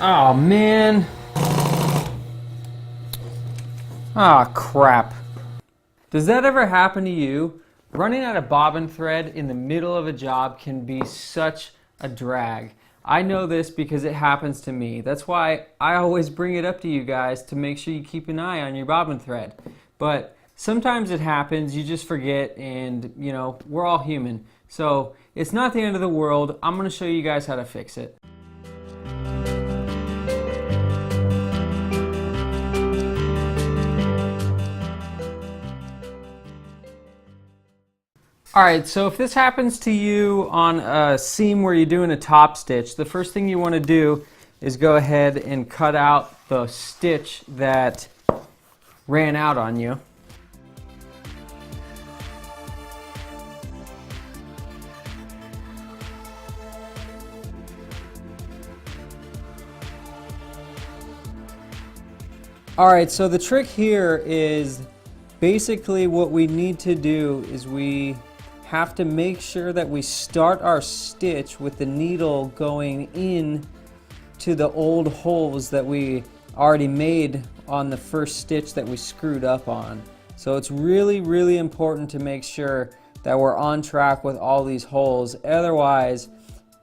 Oh man. Ah, crap. Does that ever happen to you? Running out of bobbin thread in the middle of a job can be such a drag. I know this because it happens to me. That's why I always bring it up to you guys to make sure you keep an eye on your bobbin thread. But sometimes it happens, you just forget, and you know, we're all human. So it's not the end of the world. I'm going to show you guys how to fix it. Alright, so if this happens to you on a seam where you're doing a top stitch, the first thing you want to do is go ahead and cut out the stitch that ran out on you. Alright, so the trick here is basically what we need to do is we have to make sure that we start our stitch with the needle going in to the old holes that we already made on the first stitch that we screwed up on. So it's really important to make sure that we're on track with all these holes. Otherwise,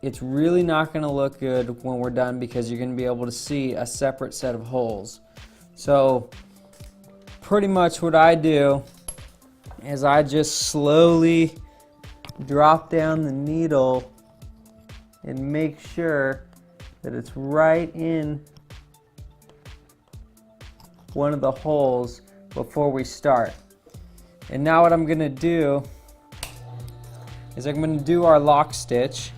it's really not going to look good when we're done because you're going to be able to see a separate set of holes. So pretty much what I do is I just slowly drop down the needle and make sure that it's right in one of the holes before we start. And now what I'm going to do is I'm going to do our lock stitch.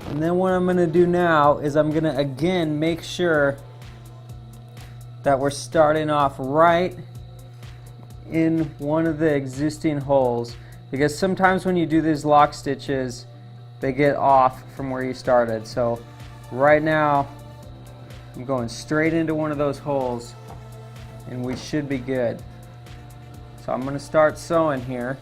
And then what I'm going to do now is I'm going to again make sure that we're starting off right in one of the existing holes, because sometimes when you do these lock stitches they get off from where you started. So right now I'm going straight into one of those holes and we should be good. So I'm going to start sewing here.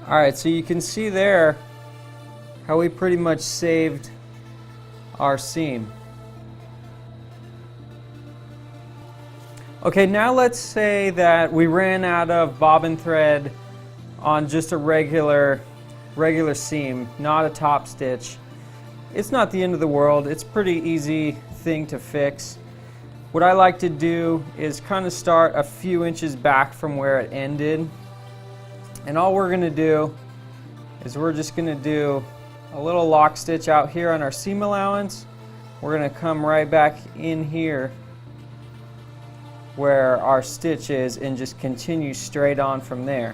Alright, so you can see there how we pretty much saved our seam. Okay, now let's say that we ran out of bobbin thread on just a regular seam, not a top stitch. It's not the end of the world. It's a pretty easy thing to fix. What I like to do is kind of start a few inches back from where it ended. And all we're going to do is we're just going to do a little lock stitch out here on our seam allowance. We're going to come right back in here where our stitch is and just continue straight on from there.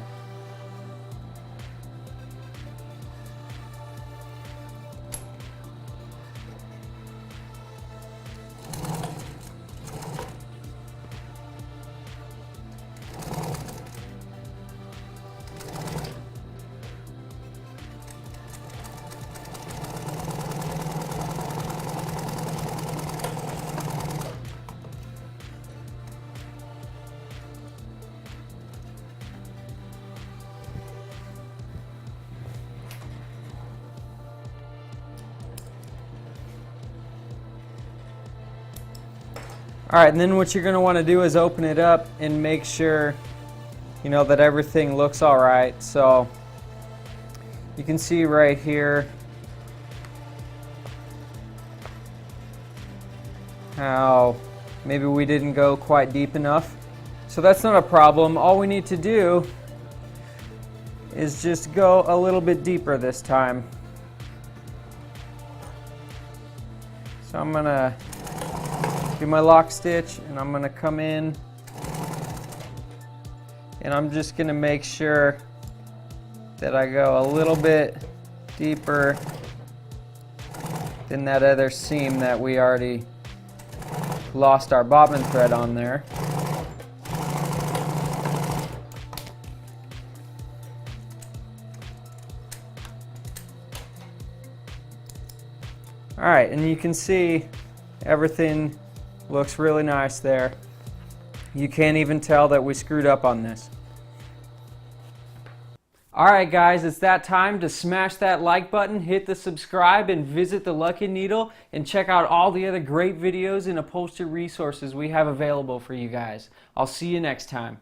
Alright, and then what you're going to want to do is open it up and make sure, you know, that everything looks alright. So you can see right here how maybe we didn't go quite deep enough. So that's not a problem. All we need to do is just go a little bit deeper this time. So I'm going to do my lock stitch, and I'm going to come in and I'm just going to make sure that I go a little bit deeper than that other seam that we already lost our bobbin thread on there. All right, and you can see everything looks really nice there. You can't even tell that we screwed up on this. Alright guys, it's that time to smash that like button, hit the subscribe, and visit the Lucky Needle and check out all the other great videos and upholstery resources we have available for you guys. I'll see you next time.